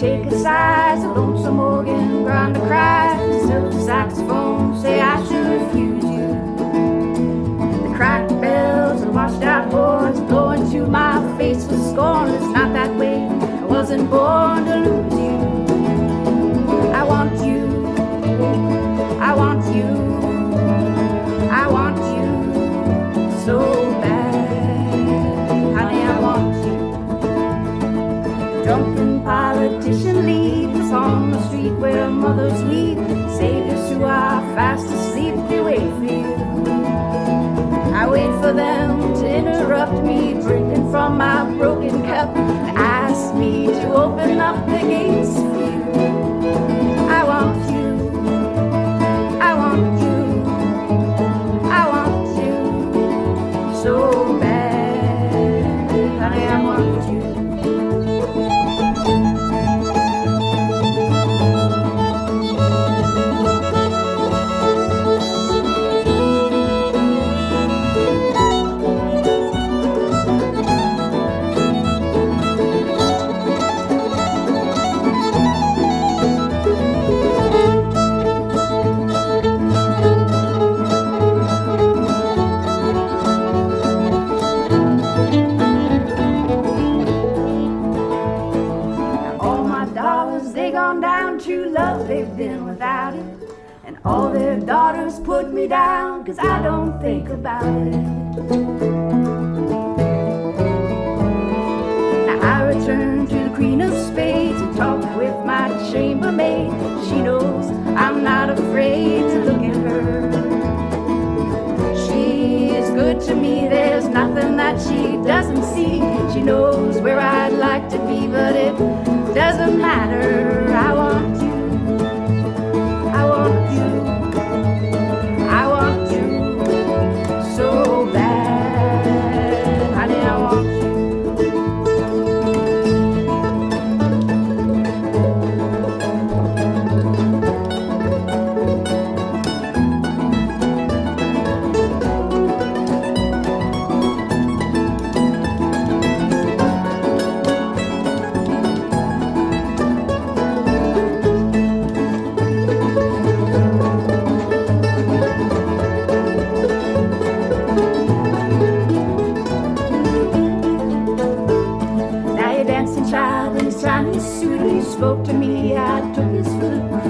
take a size, a lonesome organ, grind to cry, silver saxophone, say I should refuse you. The cracked bells and washed out horns blowing to my face with scorn. It's not that way, I wasn't born to lose you. I want you, I want you, I want you so bad, honey, I want you. Drunken politician leaves us on the street where mothers weep, saviors who are fast asleep, they wait for you. I wait for them to interrupt me, drinking from my broken cup, and ask me to open up the gates for you. I want you, I want you, I want you so bad, honey, I want you. They've been without it, and all their daughters put me down, 'cause I don't think about it. Now I return to the Queen of Spades and talk with my chambermaid. She knows I'm not afraid to look at her. She is good to me, there's nothing that she doesn't see. She knows where I'd like to be, but it doesn't matter. I want you, I want you so bad, honey, I want you. Spoke to me, I took his foot.